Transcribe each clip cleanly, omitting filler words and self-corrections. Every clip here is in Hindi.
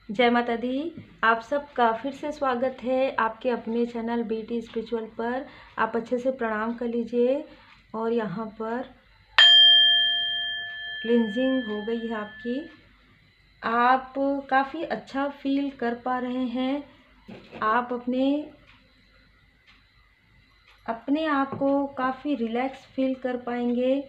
जय माता दी। आप सबका फिर से स्वागत है आपके अपने चैनल बीटी स्पिरिचुअल पर। आप अच्छे से प्रणाम कर लीजिए। और यहाँ पर क्लींजिंग हो गई है आपकी। आप काफ़ी अच्छा फील कर पा रहे हैं। आप अपने आप को काफ़ी रिलैक्स फील कर पाएंगे।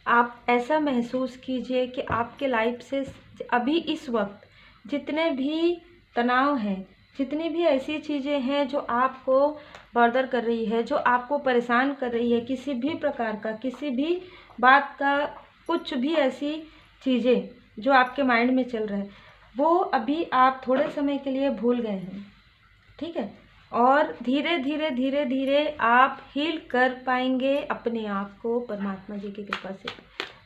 आप ऐसा महसूस कीजिए कि आपके लाइफ से अभी इस वक्त जितने भी तनाव हैं, जितनी भी ऐसी चीज़ें हैं जो आपको बर्डर कर रही है, जो आपको परेशान कर रही है, किसी भी प्रकार का, किसी भी बात का, कुछ भी ऐसी चीज़ें जो आपके माइंड में चल रहा है, वो अभी आप थोड़े समय के लिए भूल गए हैं। ठीक है। और धीरे धीरे धीरे धीरे आप हील कर पाएंगे अपने आप को परमात्मा जी की कृपा से।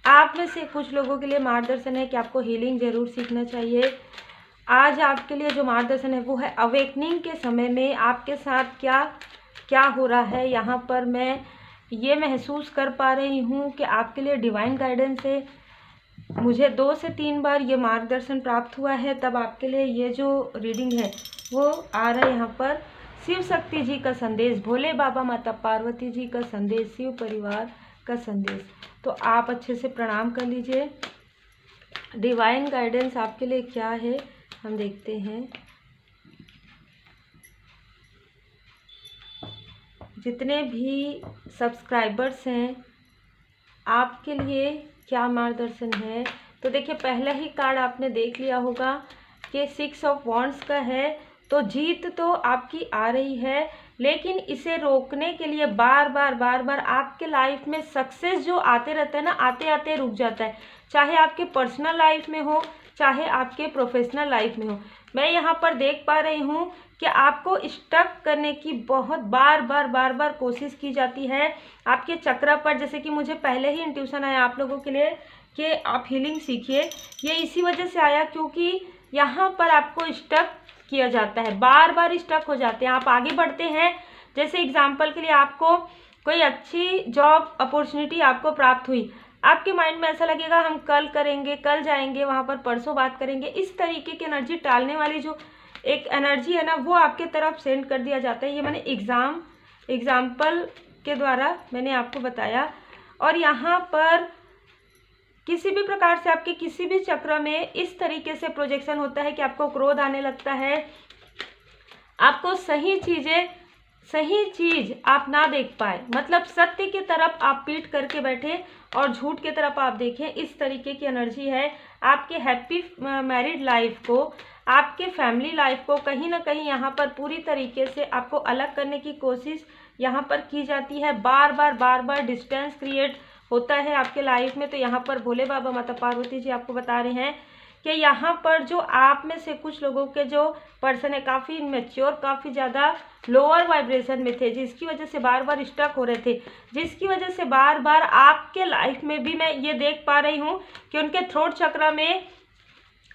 आप में से कुछ लोगों के लिए मार्गदर्शन है कि आपको हीलिंग जरूर सीखना चाहिए। आज आपके लिए जो मार्गदर्शन है वो है अवेकनिंग के समय में आपके साथ क्या क्या हो रहा है। यहाँ पर मैं ये महसूस कर पा रही हूँ कि आपके लिए डिवाइन गाइडेंस है। मुझे 2 से 3 बार ये मार्गदर्शन प्राप्त हुआ है, तब आपके लिए ये जो रीडिंग है वो आ रहा है। यहाँ पर शिव शक्ति जी का संदेश, भोले बाबा माता पार्वती जी का संदेश, शिव परिवार का संदेश। तो आप अच्छे से प्रणाम कर लीजिए। डिवाइन गाइडेंस आपके लिए क्या है हम देखते हैं। जितने भी सब्सक्राइबर्स हैं आपके लिए क्या मार्गदर्शन है। तो देखिए, पहला ही कार्ड आपने देख लिया होगा कि 6 ऑफ वॉन्ड्स का है। तो जीत तो आपकी आ रही है, लेकिन इसे रोकने के लिए बार बार आपके लाइफ में सक्सेस जो आते रहता है ना, आते आते रुक जाता है। चाहे आपके पर्सनल लाइफ में हो, चाहे आपके प्रोफेशनल लाइफ में हो। मैं यहाँ पर देख पा रही हूँ कि आपको स्टक करने की बहुत बार बार कोशिश की जाती है आपके चक्र पर। जैसे कि मुझे पहले ही इंट्यूशन आया आप लोगों के लिए कि आप हीलिंग सीखिए। ये इसी वजह से आया क्योंकि यहाँ पर आपको स्टक किया जाता है, बार बार स्टक हो जाते हैं। आप आगे बढ़ते हैं, जैसे एग्जाम्पल के लिए आपको कोई अच्छी जॉब अपॉर्चुनिटी आपको प्राप्त हुई, आपके माइंड में ऐसा लगेगा हम कल करेंगे, कल जाएंगे वहाँ पर, परसों बात करेंगे। इस तरीके की एनर्जी टालने वाली जो एक एनर्जी है ना, वो आपके तरफ सेंड कर दिया जाता है। ये मैंने एग्जाम्पल के द्वारा मैंने आपको बताया। और यहाँ पर किसी भी प्रकार से आपके किसी भी चक्र में इस तरीके से प्रोजेक्शन होता है कि आपको क्रोध आने लगता है, आपको सही चीज आप ना देख पाए, मतलब सत्य की तरफ आप पीठ करके बैठे और झूठ की तरफ आप देखें। इस तरीके की एनर्जी है। आपके हैप्पी मैरिड लाइफ को, आपके फैमिली लाइफ को कहीं ना कहीं यहाँ पर पूरी तरीके से आपको अलग करने की कोशिश यहाँ पर की जाती है। बार बार डिस्टेंस क्रिएट होता है आपके लाइफ में। तो यहाँ पर भोले बाबा माता पार्वती जी आपको बता रहे हैं कि यहाँ पर जो आप में से कुछ लोगों के जो पर्सन है काफ़ी इमेच्योर, काफ़ी ज़्यादा लोअर वाइब्रेशन में थे, जिसकी वजह से बार बार स्टक हो रहे थे, जिसकी वजह से बार बार आपके लाइफ में भी मैं ये देख पा रही हूँ कि उनके थ्रोट चक्र में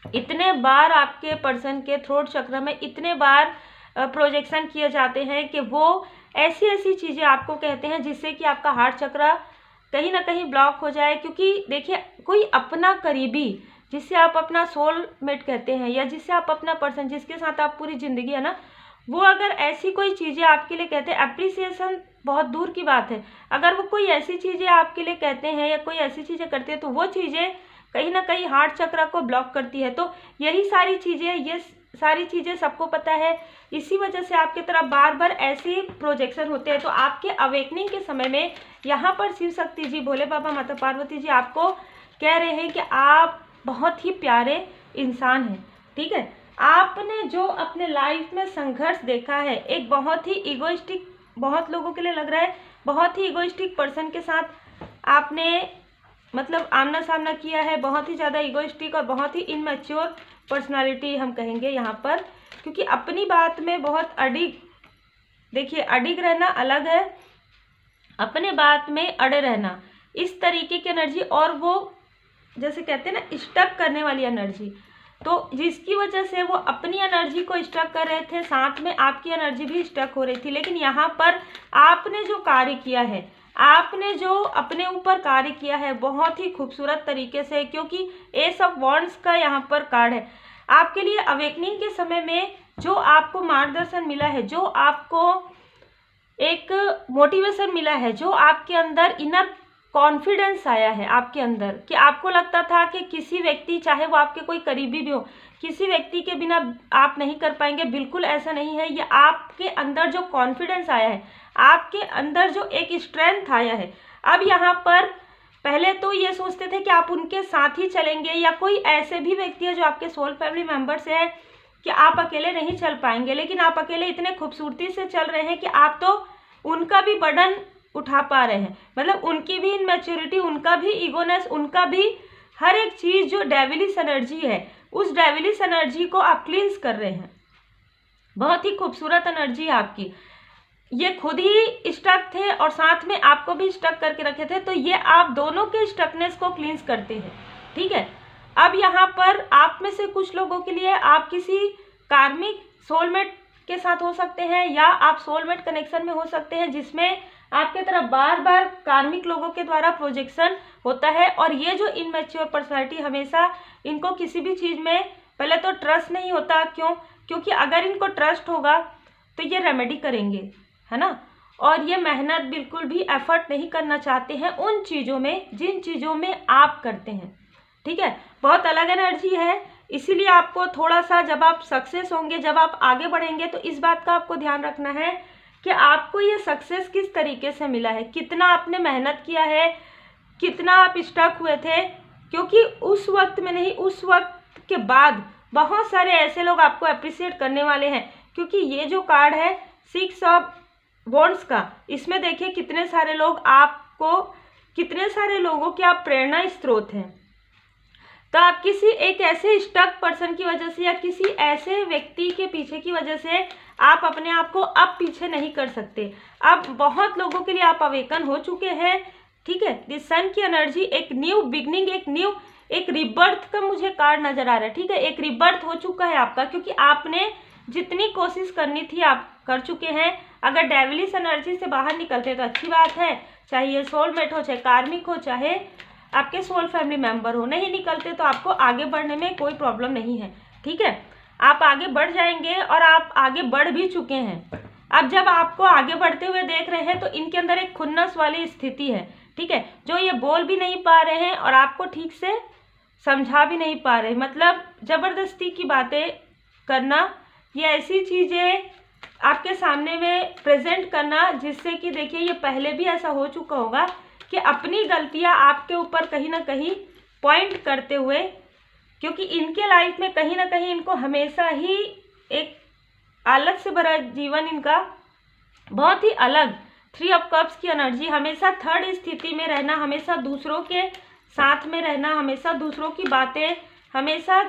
इतने बार, आपके पर्सन के थ्रोट चक्र में इतने बार प्रोजेक्शन किए जाते हैं कि वो ऐसी चीज़ें आपको कहते हैं जिससे कि आपका हार्ट चक्र कहीं ना कहीं ब्लॉक हो जाए। क्योंकि देखिए, कोई अपना करीबी जिसे आप अपना सोलमेट कहते हैं, या जिसे आप अपना पर्सन जिसके साथ आप पूरी ज़िंदगी है ना, वो अगर ऐसी कोई चीज़ें आपके लिए कहते हैं, अप्रिसिएशन बहुत दूर की बात है, अगर वो कोई ऐसी चीज़ें आपके लिए कहते हैं या कोई ऐसी चीज़ें करते हैं, तो वो चीज़ें कहीं ना कहीं हार्ट चक्र को ब्लॉक करती है। तो यही सारी चीज़ें, ये सारी चीज़ें सबको पता है। इसी वजह से आपकी तरफ बार बार ऐसे प्रोजेक्शन होते हैं। तो आपके अवेकनिंग के समय में यहाँ पर शिव शक्ति जी, भोले बाबा माता पार्वती जी आपको कह रहे हैं कि आप बहुत ही प्यारे इंसान हैं। ठीक है। आपने जो अपने लाइफ में संघर्ष देखा है, एक बहुत ही इगोइस्टिक, बहुत लोगों के लिए लग रहा है बहुत ही इगोइस्टिक पर्सन के साथ आपने मतलब आमना सामना किया है। बहुत ही ज़्यादा इगोइस्टिक और बहुत ही इनमेच्योर पर्सनालिटी हम कहेंगे यहाँ पर, क्योंकि अपनी बात में बहुत अडिग, देखिए अडिग रहना अलग है, अपने बात में अड़े रहना, इस तरीके की एनर्जी, और वो जैसे कहते हैं ना स्टक करने वाली एनर्जी। तो जिसकी वजह से वो अपनी एनर्जी को स्टक कर रहे थे, साथ में आपकी एनर्जी भी स्टक हो रही थी। लेकिन यहाँ पर आपने जो कार्य किया है, आपने जो अपने ऊपर कार्य किया है बहुत ही खूबसूरत तरीके से, क्योंकि एस ऑफ वॉन्ड्स का यहाँ पर कार्ड है। आपके लिए अवेकनिंग के समय में जो आपको मार्गदर्शन मिला है, जो आपको एक मोटिवेशन मिला है, जो आपके अंदर इनर कॉन्फिडेंस आया है आपके अंदर, कि आपको लगता था कि किसी व्यक्ति, चाहे वो आपके कोई करीबी भी हो, किसी व्यक्ति के बिना आप नहीं कर पाएंगे, बिल्कुल ऐसा नहीं है। ये आपके अंदर जो कॉन्फिडेंस आया है, आपके अंदर जो एक स्ट्रेंथ आया है। अब यहाँ पर पहले तो ये सोचते थे कि आप उनके साथ ही चलेंगे, या कोई ऐसे भी व्यक्ति है जो आपके सोल फैमिली मेंबर्स है कि आप अकेले नहीं चल पाएंगे, लेकिन आप अकेले इतने खूबसूरती से चल रहे हैं कि आप तो उनका भी बर्डन उठा पा रहे हैं। मतलब उनकी भी इनमैच्योरिटी, उनका भी ईगोनेस, उनका भी हर एक चीज़ जो डेविलिश एनर्जी है, उस डेविलिश एनर्जी को आप क्लींस कर रहे हैं। बहुत ही खूबसूरत एनर्जी है आपकी। ये खुद ही स्टक थे और साथ में आपको भी स्टक करके रखे थे, तो ये आप दोनों के स्टकनेस को क्लींस करते हैं। ठीक है, अब यहाँ पर आप में से कुछ लोगों के लिए आप किसी कार्मिक सोलमेट के साथ हो सकते हैं, या आप सोलमेट कनेक्शन में हो सकते हैं, जिसमें आपके तरफ बार बार कार्मिक लोगों के द्वारा प्रोजेक्शन होता है। और ये जो इनमैच्योर पर्सनैलिटी, हमेशा इनको किसी भी चीज़ में पहले तो ट्रस्ट नहीं होता। क्यों? क्योंकि अगर इनको ट्रस्ट होगा तो ये रेमेडी करेंगे, है ना। और ये मेहनत बिल्कुल भी एफर्ट नहीं करना चाहते हैं उन चीज़ों में जिन चीज़ों में आप करते हैं। ठीक है, बहुत अलग एनर्जी है। इसीलिए आपको थोड़ा सा, जब आप सक्सेस होंगे, जब आप आगे बढ़ेंगे, तो इस बात का आपको ध्यान रखना है कि आपको ये सक्सेस किस तरीके से मिला है, कितना आपने मेहनत किया है, कितना आप स्टक हुए थे। क्योंकि उस वक्त में नहीं, उस वक्त के बाद बहुत सारे ऐसे लोग आपको अप्रिशिएट करने वाले हैं। क्योंकि ये जो कार्ड है 6 ऑफ वॉन्ड्स का, इसमें देखिए कितने सारे लोग आपको, कितने सारे लोगों के आप प्रेरणा स्रोत हैं। तो आप किसी एक ऐसे स्टक पर्सन की वजह से, या किसी ऐसे व्यक्ति के पीछे की वजह से आप अपने आप को अब पीछे नहीं कर सकते। अब बहुत लोगों के लिए आप अवेकन हो चुके हैं। ठीक है, दिस सन की एनर्जी एक न्यू बिगनिंग, एक रिबर्थ का मुझे कार्ड नजर आ रहा है। ठीक है, एक रिबर्थ हो चुका है आपका, क्योंकि आपने जितनी कोशिश करनी थी आप कर चुके हैं। अगर डेविलिश एनर्जी से बाहर निकलते तो अच्छी बात है, चाहे ये सोलमेट हो, चाहे कार्मिक हो, चाहे आपके सोल फैमिली मेंबर हो। नहीं निकलते तो आपको आगे बढ़ने में कोई प्रॉब्लम नहीं है। ठीक है, आप आगे बढ़ जाएंगे और आप आगे बढ़ भी चुके हैं। अब जब आपको आगे बढ़ते हुए देख रहे हैं तो इनके अंदर एक खुन्नस वाली स्थिति है। ठीक है, जो ये बोल भी नहीं पा रहे हैं और आपको ठीक से समझा भी नहीं पा रहे। मतलब ज़बरदस्ती की बातें करना, ये ऐसी चीज़ें आपके सामने में प्रेजेंट करना, जिससे कि देखिए ये पहले भी ऐसा हो चुका होगा कि अपनी गलतियां आपके ऊपर कहीं ना कहीं पॉइंट करते हुए, क्योंकि इनके लाइफ में कहीं ना कहीं इनको हमेशा ही एक आलस से भरा जीवन, इनका बहुत ही अलग 3 ऑफ कप्स की एनर्जी, हमेशा थर्ड स्थिति में रहना, हमेशा दूसरों के साथ में रहना, हमेशा दूसरों की बातें, हमेशा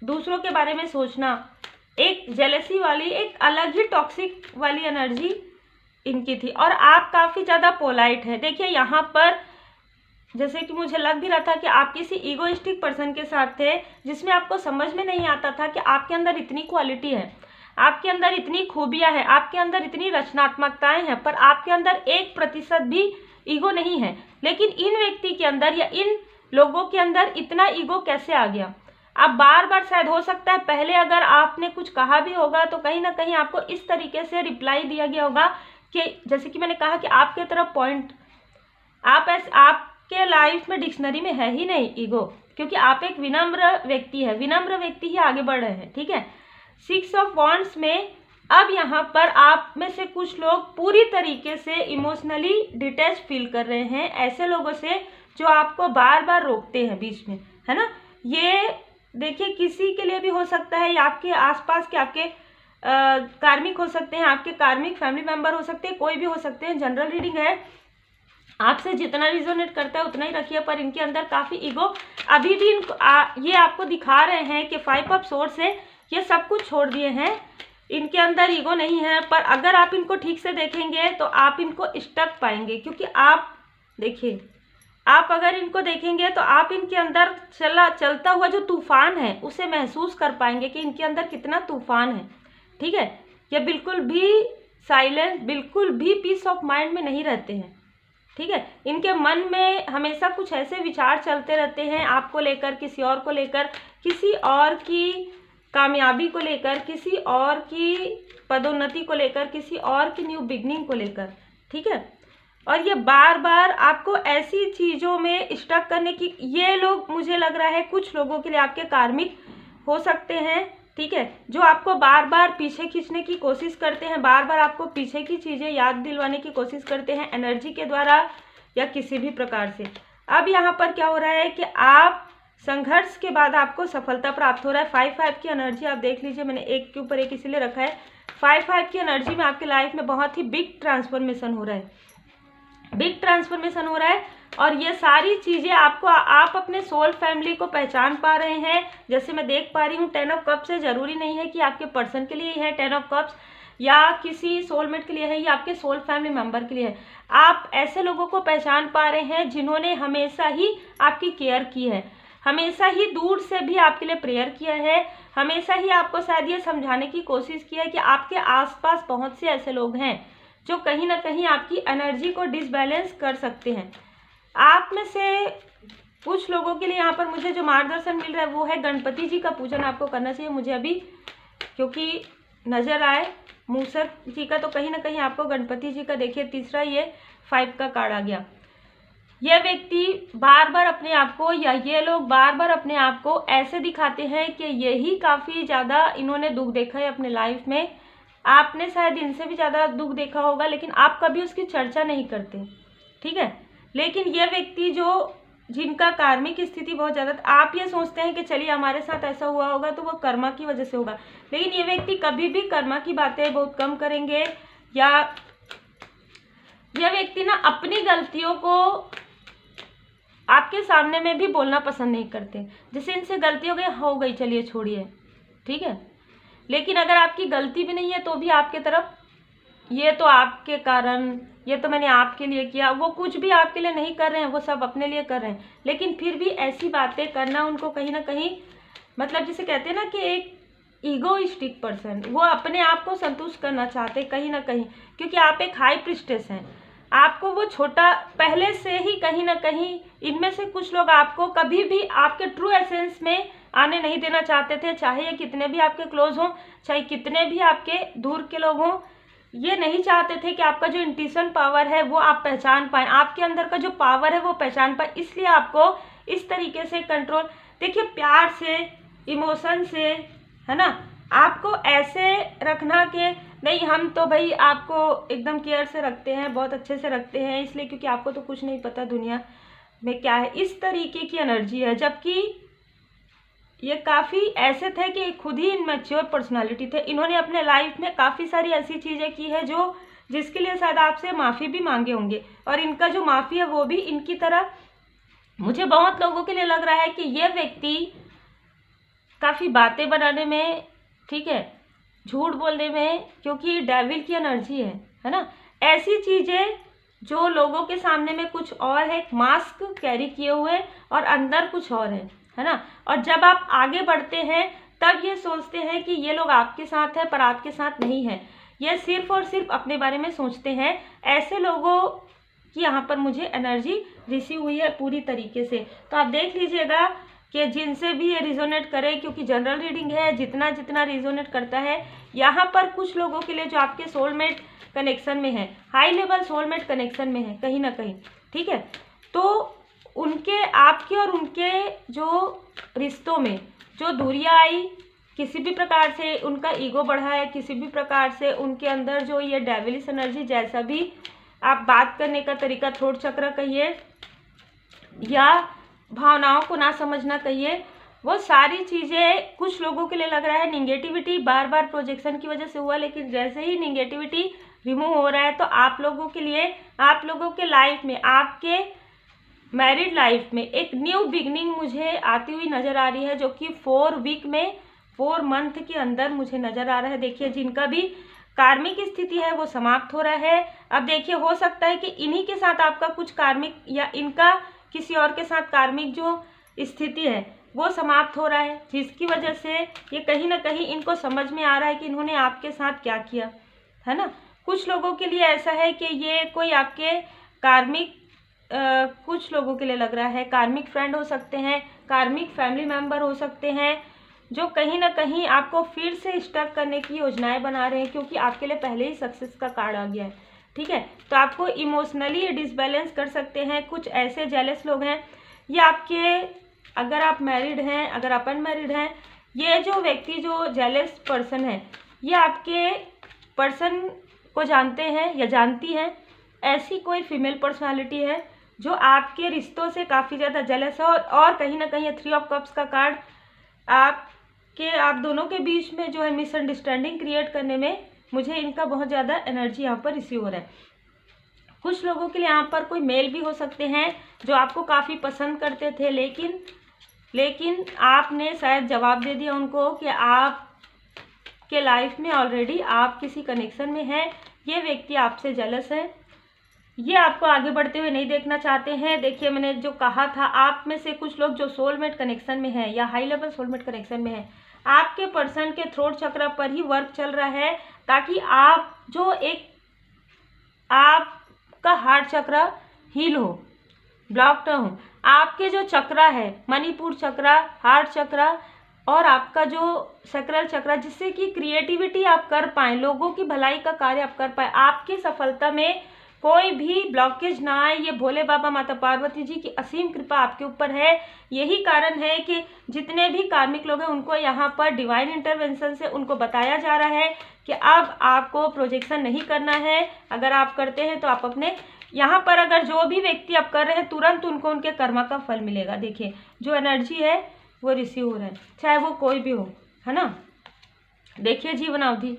दूसरों के बारे में सोचना, एक जेलसी वाली, एक अलग ही टॉक्सिक वाली एनर्जी इनकी थी। और आप काफ़ी ज़्यादा पोलाइट है। देखिए यहाँ पर जैसे कि मुझे लग भी रहा था कि आप किसी ईगोइस्टिक पर्सन के साथ थे, जिसमें आपको समझ में नहीं आता था कि आपके अंदर इतनी क्वालिटी है, आपके अंदर इतनी खूबियाँ हैं, आपके अंदर इतनी रचनात्मकताएं हैं, पर आपके अंदर 1% भी ईगो नहीं है। लेकिन इन व्यक्ति के अंदर या इन लोगों के अंदर इतना ईगो कैसे आ गया? आप बार बार, शायद हो सकता है पहले अगर आपने कुछ कहा भी होगा तो कहीं ना कहीं आपको इस तरीके से रिप्लाई दिया गया होगा कि जैसे कि मैंने कहा कि आपके तरफ पॉइंट, आपके लाइफ में डिक्शनरी में है ही नहीं ईगो, क्योंकि आप एक विनम्र व्यक्ति है, विनम्र व्यक्ति ही आगे बढ़ रहे हैं। ठीक है, 6 ऑफ वॉन्ड्स में अब यहाँ पर आप में से कुछ लोग पूरी तरीके से इमोशनली डिटैच फील कर रहे हैं ऐसे लोगों से जो आपको बार बार रोकते हैं बीच में, है ना। ये देखिए किसी के लिए भी हो सकता है, या आपके आसपास के आपके कार्मिक हो सकते हैं, आपके कार्मिक फैमिली मेंबर हो सकते हैं, कोई भी हो सकते हैं। जनरल रीडिंग है, आपसे जितना रिजोनेट करता है उतना ही रखिए, पर इनके अंदर काफ़ी ईगो अभी भी ये आपको दिखा रहे हैं कि 5 ऑफ सोर्स से ये सब कुछ छोड़ दिए हैं, इनके अंदर ईगो नहीं है। पर अगर आप इनको ठीक से देखेंगे तो आप इनको स्टक पाएंगे, क्योंकि आप देखिए, आप अगर इनको देखेंगे तो आप इनके अंदर चलता हुआ जो तूफान है उसे महसूस कर पाएंगे कि इनके अंदर कितना तूफान है। ठीक है, ये बिल्कुल भी साइलेंट, बिल्कुल भी पीस ऑफ माइंड में नहीं रहते हैं। ठीक है, इनके मन में हमेशा कुछ ऐसे विचार चलते रहते हैं आपको लेकर, किसी और को लेकर, किसी और की कामयाबी को लेकर, किसी और की पदोन्नति को लेकर, किसी और की न्यू बिगनिंग को लेकर, ठीक है। और ये बार बार आपको ऐसी चीज़ों में स्टक करने की, ये लोग मुझे लग रहा है कुछ लोगों के लिए आपके कार्मिक हो सकते हैं, ठीक है, जो आपको बार बार पीछे खींचने की कोशिश करते हैं, बार बार आपको पीछे की चीज़ें याद दिलवाने की कोशिश करते हैं एनर्जी के द्वारा या किसी भी प्रकार से। अब यहाँ पर क्या हो रहा है कि आप संघर्ष के बाद आपको सफलता प्राप्त हो रहा है। 5-5 की एनर्जी आप देख लीजिए, मैंने एक के ऊपर एक इसीलिए रखा है। 5-5 की एनर्जी में आपके लाइफ में बहुत ही बिग ट्रांसफॉर्मेशन हो रहा है, बिग ट्रांसफॉर्मेशन हो रहा है। और ये सारी चीज़ें आपको, आप अपने सोल फैमिली को पहचान पा रहे हैं। जैसे मैं देख पा रही हूँ 10 ऑफ कप्स है, ज़रूरी नहीं है कि आपके पर्सन के लिए ही है 10 ऑफ कप्स, या किसी सोलमेट के लिए है, या आपके सोल फैमिली मेंबर के लिए है। आप ऐसे लोगों को पहचान पा रहे हैं जिन्होंने हमेशा ही आपकी केयर की है, हमेशा ही दूर से भी आपके लिए प्रेयर किया है, हमेशा ही आपको शायद ये समझाने की कोशिश की है कि आपके आसपास बहुत से ऐसे लोग हैं जो कहीं ना कहीं आपकी एनर्जी को डिसबैलेंस कर सकते हैं। आप में से कुछ लोगों के लिए यहाँ पर मुझे जो मार्गदर्शन मिल रहा है वो है गणपति जी का पूजन आपको करना चाहिए मुझे अभी, क्योंकि नज़र आए मूसर जी का, तो कहीं ना कहीं आपको गणपति जी का, देखिए तीसरा ये 5 का कार्ड आ गया। यह व्यक्ति बार बार अपने आप को, या ये लोग बार बार अपने आप को ऐसे दिखाते हैं कि यही काफ़ी ज़्यादा इन्होंने दुख देखा है अपने लाइफ में। आपने शायद इनसे भी ज़्यादा दुख देखा होगा, लेकिन आप कभी उसकी चर्चा नहीं करते, ठीक है। लेकिन ये व्यक्ति जो, जिनका कार्मिक स्थिति बहुत ज़्यादा, आप ये सोचते हैं कि चलिए हमारे साथ ऐसा हुआ होगा तो वो कर्मा की वजह से होगा, लेकिन ये व्यक्ति कभी भी कर्मा की बातें बहुत कम करेंगे, या यह व्यक्ति ना अपनी गलतियों को आपके सामने में भी बोलना पसंद नहीं करते। जैसे इनसे गलती हो गई चलिए छोड़िए, ठीक है, लेकिन अगर आपकी गलती भी नहीं है तो भी आपके तरफ, ये तो आपके कारण, ये तो मैंने आपके लिए किया, वो कुछ भी आपके लिए नहीं कर रहे हैं, वो सब अपने लिए कर रहे हैं, लेकिन फिर भी ऐसी बातें करना उनको कहीं ना कहीं, मतलब जिसे कहते हैं ना कि एक ईगोइस्टिक पर्सन, वो अपने आप को संतुष्ट करना चाहते कहीं ना कहीं, क्योंकि आप एक हाई प्रिस्टेस हैं, आपको वो छोटा पहले से ही कहीं ना कहीं, इनमें से कुछ लोग आपको कभी भी आपके ट्रू एसेंस में आने नहीं देना चाहते थे, चाहे ये कितने भी आपके क्लोज हों, चाहे कितने भी आपके दूर के लोग हों, ये नहीं चाहते थे कि आपका जो इंट्यूशन पावर है वो आप पहचान पाएँ, आपके अंदर का जो पावर है वो पहचान पाए, इसलिए आपको इस तरीके से कंट्रोल, देखिए प्यार से, इमोशन से, है ना, आपको ऐसे रखना कि नहीं हम तो भाई आपको एकदम केयर से रखते हैं, बहुत अच्छे से रखते हैं, इसलिए क्योंकि आपको तो कुछ नहीं पता दुनिया में क्या है, इस तरीके की एनर्जी है। जबकि ये काफ़ी ऐसे थे कि खुद ही इनमेच्योर पर्सनालिटी थे, इन्होंने अपने लाइफ में काफ़ी सारी ऐसी चीज़ें की है जो, जिसके लिए शायद आपसे माफ़ी भी मांगे होंगे, और इनका जो माफ़ी है वो भी इनकी तरह, मुझे बहुत लोगों के लिए लग रहा है कि ये व्यक्ति काफ़ी बातें बनाने में, ठीक है, झूठ बोलने में, क्योंकि डेविल की एनर्जी है ना, ऐसी चीज़ें जो लोगों के सामने में कुछ और है, मास्क कैरी किए हुए और अंदर कुछ और है ना, और जब आप आगे बढ़ते हैं तब ये सोचते हैं कि ये लोग आपके साथ है पर आपके साथ नहीं है, ये सिर्फ और सिर्फ अपने बारे में सोचते हैं। ऐसे लोगों की यहाँ पर मुझे एनर्जी रिसीव हुई है पूरी तरीके से, तो आप देख लीजिएगा कि जिनसे भी ये रिजोनेट करे, क्योंकि जनरल रीडिंग है, जितना जितना रिजोनेट करता है, यहाँ पर कुछ लोगों के लिए जो आपके सोलमेट कनेक्शन में है, हाई लेवल सोलमेट कनेक्शन में है कहीं ना कहीं, ठीक है, तो उनके, आपके और उनके जो रिश्तों में जो दूरियां आई, किसी भी प्रकार से उनका ईगो बढ़ा है, किसी भी प्रकार से उनके अंदर जो ये डेविलिश एनर्जी, जैसा भी आप बात करने का तरीका, थ्रोट चक्र कहिए या भावनाओं को ना समझना कहिए, वो सारी चीज़ें कुछ लोगों के लिए लग रहा है निगेटिविटी बार बार प्रोजेक्शन की वजह से हुआ, लेकिन जैसे ही निगेटिविटी रिमूव हो रहा है तो आप लोगों के लिए, आप लोगों के लाइफ में, आपके मैरिड लाइफ में एक न्यू बिगनिंग मुझे आती हुई नज़र आ रही है, जो कि 4 वीक में, 4 मंथ के अंदर मुझे नज़र आ रहा है। देखिए जिनका भी कार्मिक स्थिति है वो समाप्त हो रहा है। अब देखिए हो सकता है कि इन्हीं के साथ आपका कुछ कार्मिक, या इनका किसी और के साथ कार्मिक जो स्थिति है वो समाप्त हो रहा है, जिसकी वजह से ये कहीं ना कहीं इनको समझ में आ रहा है कि इन्होंने आपके साथ क्या किया, है ना। कुछ लोगों के लिए ऐसा है कि ये कोई आपके कार्मिक, कुछ लोगों के लिए लग रहा है कार्मिक फ्रेंड हो सकते हैं, कार्मिक फैमिली मेम्बर हो सकते हैं, जो कहीं ना कहीं आपको फिर से स्टक करने की योजनाएं बना रहे हैं, क्योंकि आपके लिए पहले ही सक्सेस का कार्ड आ गया है। ठीक है, तो आपको इमोशनली डिसबैलेंस कर सकते हैं। कुछ ऐसे जेलस लोग हैं, ये आपके, अगर आप मैरिड हैं, अगर आप अनमैरिड हैं, ये जो व्यक्ति जो जेलस पर्सन है, ये आपके पर्सन को जानते हैं या जानती हैं। ऐसी कोई फीमेल पर्सनालिटी है जो आपके रिश्तों से काफ़ी ज़्यादा जेलस है, और कहीं ना कहीं 3 ऑफ कप्स का कार्ड आप दोनों के बीच में जो है मिसअंडरस्टैंडिंग क्रिएट करने में मुझे इनका बहुत ज़्यादा एनर्जी यहाँ पर रिसीव हो रहा है। कुछ लोगों के लिए यहाँ पर कोई मेल भी हो सकते हैं जो आपको काफ़ी पसंद करते थे, लेकिन आपने शायद जवाब दे दिया उनको कि आप के लाइफ में ऑलरेडी आप किसी कनेक्शन में हैं। ये व्यक्ति आपसे जेलस है, ये आपको आगे बढ़ते हुए नहीं देखना चाहते हैं। देखिए, मैंने जो कहा था, आप में से कुछ लोग जो सोलमेट कनेक्शन में हैं या हाई लेवल सोलमेट कनेक्शन में हैं, आपके पर्सन के थ्रोट चक्र पर ही वर्क चल रहा है, ताकि आप जो एक आपका हार्ट चक्र हील हो, ब्लॉक न हो। आपके जो चक्रा है, मणिपुर चक्रा, हार्ट चक्रा और आपका जो सैक्रल चक्रा, जिससे कि क्रिएटिविटी आप कर पाएँ, लोगों की भलाई का कार्य आप कर पाएँ, आपकी सफलता में कोई भी ब्लॉकेज ना आए, ये भोले बाबा माता पार्वती जी की असीम कृपा आपके ऊपर है। यही कारण है कि जितने भी कार्मिक लोग हैं उनको यहाँ पर डिवाइन इंटरवेंशन से उनको बताया जा रहा है कि अब आपको प्रोजेक्शन नहीं करना है। अगर आप करते हैं तो आप अपने यहाँ पर, अगर जो भी व्यक्ति आप कर रहे हैं, तुरंत उनको उनके कर्मा का फल मिलेगा। देखिए, जो एनर्जी है वो रिसीव हो रहा है, चाहे वो कोई भी हो, है ना। देखिए, जीवनावधि,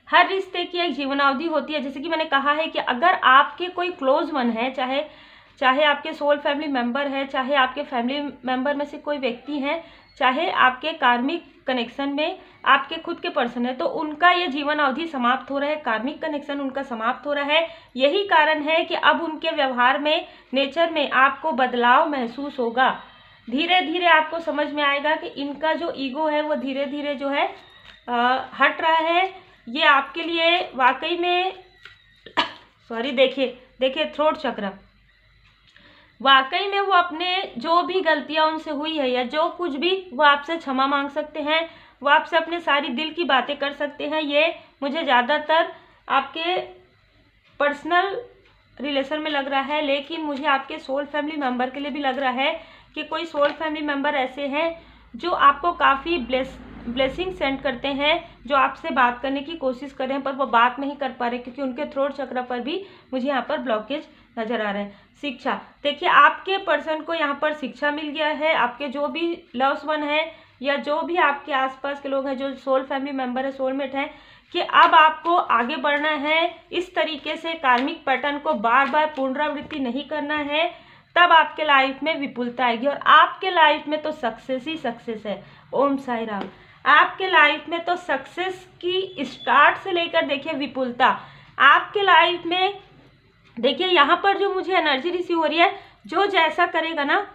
हर रिश्ते की एक जीवनावधि होती है। जैसे कि मैंने कहा है कि अगर आपके कोई क्लोज वन है, चाहे आपके सोल फैमिली मेंबर है, चाहे आपके फैमिली मेंबर में से कोई व्यक्ति हैं, चाहे आपके कार्मिक कनेक्शन में आपके खुद के पर्सन है, तो उनका ये जीवन अवधि समाप्त हो रहा है, कार्मिक कनेक्शन उनका समाप्त हो रहा है। यही कारण है कि अब उनके व्यवहार में, नेचर में आपको बदलाव महसूस होगा। धीरे धीरे आपको समझ में आएगा कि इनका जो ईगो है वो धीरे धीरे जो है हट रहा है। ये आपके लिए वाकई में देखिए थ्रोट चक्र, वाकई में वो अपने जो भी गलतियां उनसे हुई है या जो कुछ भी, वो आपसे क्षमा मांग सकते हैं, वो आपसे अपने सारी दिल की बातें कर सकते हैं। ये मुझे ज़्यादातर आपके पर्सनल रिलेशन में लग रहा है, लेकिन मुझे आपके सोल फैमिली मेंबर के लिए भी लग रहा है कि कोई सोल फैमिली मेंबर ऐसे हैं जो आपको काफ़ी ब्लेसिंग सेंड करते हैं, जो आपसे बात करने की कोशिश कर रहे हैं पर वो बात नहीं कर पा रहे, क्योंकि उनके थ्रोट चक्र पर भी मुझे यहाँ पर ब्लॉकेज नज़र आ रहा है। शिक्षा, देखिए आपके पर्सन को यहाँ पर शिक्षा मिल गया है। आपके जो भी लव्स वन है या जो भी आपके आसपास के लोग हैं जो सोल फैमिली मेंबर है, सोलमेट हैं, कि अब आपको आगे बढ़ना है, इस तरीके से कार्मिक पैटर्न को बार बार पुनरावृत्ति नहीं करना है, तब आपके लाइफ में विपुलता आएगी और आपके लाइफ में तो सक्सेस ही सक्सेस है। ओम साई राम। आपके लाइफ में तो सक्सेस की स्टार्ट से लेकर देखिए विपुलता आपके लाइफ में। देखिए यहाँ पर जो मुझे एनर्जी रिसीव हो रही है, जो जैसा करेगा ना,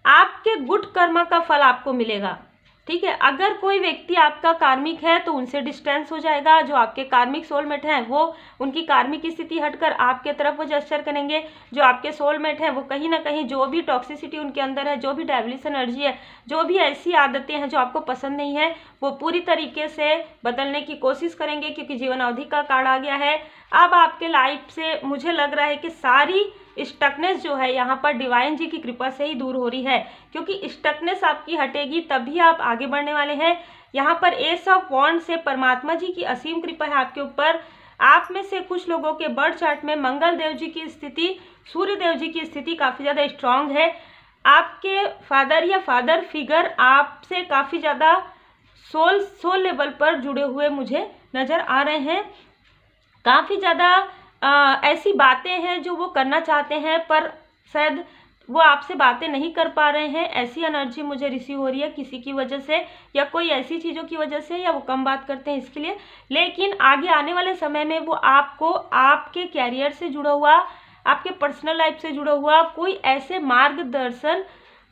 आपके गुड कर्मा का फल आपको मिलेगा। ठीक है, अगर कोई व्यक्ति आपका कार्मिक है तो उनसे डिस्टेंस हो जाएगा। जो आपके कार्मिक सोलमेट हैं वो उनकी कार्मिक स्थिति हटकर आपके तरफ वो जेस्चर करेंगे। जो आपके सोलमेट हैं वो कहीं ना कहीं जो भी टॉक्सिसिटी उनके अंदर है, जो भी डेविलिश एनर्जी है, जो भी ऐसी आदतें हैं जो आपको पसंद नहीं है, वो पूरी तरीके से बदलने की कोशिश करेंगे, क्योंकि जीवन अवधि का कार्ड आ गया है। अब आपके लाइफ से मुझे लग रहा है कि सारी स्टकनेस जो है यहाँ पर डिवाइन जी की कृपा से ही दूर हो रही है, क्योंकि स्टकनेस आपकी हटेगी तभी आप आगे बढ़ने वाले हैं। यहाँ पर एस ऑफ वॉन्ड से परमात्मा जी की असीम कृपा है आपके ऊपर। आप में से कुछ लोगों के बर्थ चार्ट में मंगल देव जी की स्थिति, सूर्य देव जी की स्थिति काफ़ी ज़्यादा स्ट्रांग है। आपके फादर या फादर फिगर आपसे काफ़ी ज़्यादा सोल लेवल पर जुड़े हुए मुझे नज़र आ रहे हैं। काफ़ी ज़्यादा ऐसी बातें हैं जो वो करना चाहते हैं पर शायद वो आपसे बातें नहीं कर पा रहे हैं। ऐसी एनर्जी मुझे रिसीव हो रही है किसी की वजह से या कोई ऐसी चीज़ों की वजह से, या वो कम बात करते हैं इसके लिए। लेकिन आगे आने वाले समय में वो आपको आपके कैरियर से जुड़ा हुआ, आपके पर्सनल लाइफ से जुड़ा हुआ कोई ऐसे मार्गदर्शन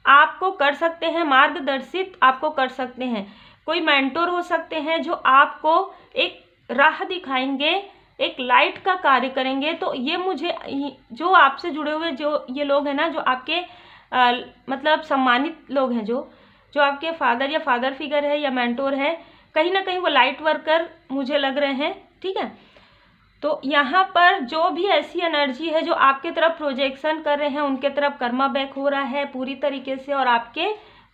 आपको कर सकते हैं, मार्गदर्शित आपको कर सकते हैं। कोई मेंटोर हो सकते हैं जो आपको एक राह दिखाएंगे, एक लाइट का कार्य करेंगे। तो ये मुझे, जो आपसे जुड़े हुए जो ये लोग हैं ना, जो आपके मतलब सम्मानित लोग हैं, जो जो आपके फादर या फादर फिगर है या मेंटोर है, कहीं ना कहीं वो लाइट वर्कर मुझे लग रहे हैं, ठीक है। तो यहाँ पर जो भी ऐसी एनर्जी है जो आपके तरफ प्रोजेक्शन कर रहे हैं, उनके तरफ कर्मा बैक हो रहा है पूरी तरीके से, और आपके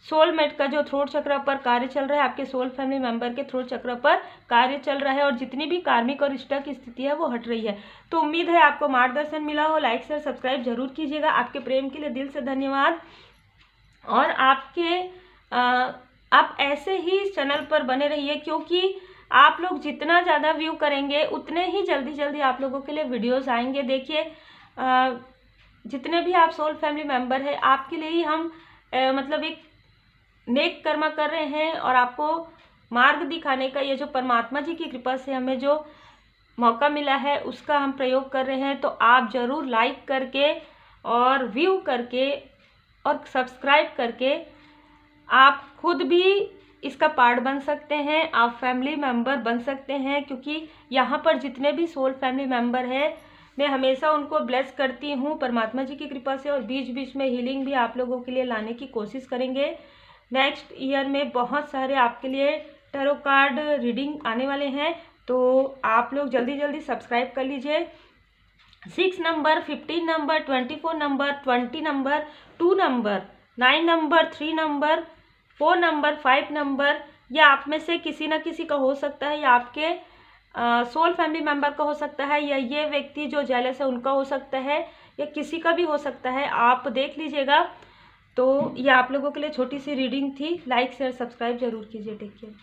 सोलमेट का जो थ्रोट चक्र पर कार्य चल रहा है, आपके सोल फैमिली मेंबर के थ्रोट चक्र पर कार्य चल रहा है, और जितनी भी कार्मिक और इष्ट की स्थिति है वो हट रही है। तो उम्मीद है आपको मार्गदर्शन मिला हो। लाइक शेयर सब्सक्राइब जरूर कीजिएगा। आपके प्रेम के लिए दिल से धन्यवाद। और आप ऐसे ही चैनल पर बने रहिए, क्योंकि आप लोग जितना ज़्यादा व्यू करेंगे उतने ही जल्दी आप लोगों के लिए वीडियोस आएंगे। देखिए जितने भी आप सोल फैमिली मेंबर है, आपके लिए ही हम मतलब एक नेक कर्म कर रहे हैं, और आपको मार्ग दिखाने का ये जो परमात्मा जी की कृपा से हमें जो मौका मिला है उसका हम प्रयोग कर रहे हैं। तो आप ज़रूर लाइक करके और व्यू करके और सब्सक्राइब करके आप खुद भी इसका पार्ट बन सकते हैं, आप फैमिली मेंबर बन सकते हैं। क्योंकि यहाँ पर जितने भी सोल फैमिली मेंबर हैं, मैं हमेशा उनको ब्लेस करती हूँ परमात्मा जी की कृपा से, और बीच बीच में हीलिंग भी आप लोगों के लिए लाने की कोशिश करेंगे। नेक्स्ट ईयर में बहुत सारे आपके लिए टैरो कार्ड रीडिंग आने वाले हैं, तो आप लोग जल्दी सब्सक्राइब कर लीजिए। 6 number, 15 number, 24 number, 20 number, 2 number, 9 number, 3 number, 4 number, 5 number, या आप में से किसी न किसी का हो सकता है, या आपके सोल फैमिली मेंबर का हो सकता है, या ये व्यक्ति जो जेलस है उनका हो सकता है, या किसी का भी हो सकता है। आप देख लीजिएगा। तो ये आप लोगों के लिए छोटी सी रीडिंग थी। लाइक शेयर सब्सक्राइब जरूर कीजिए। Take care.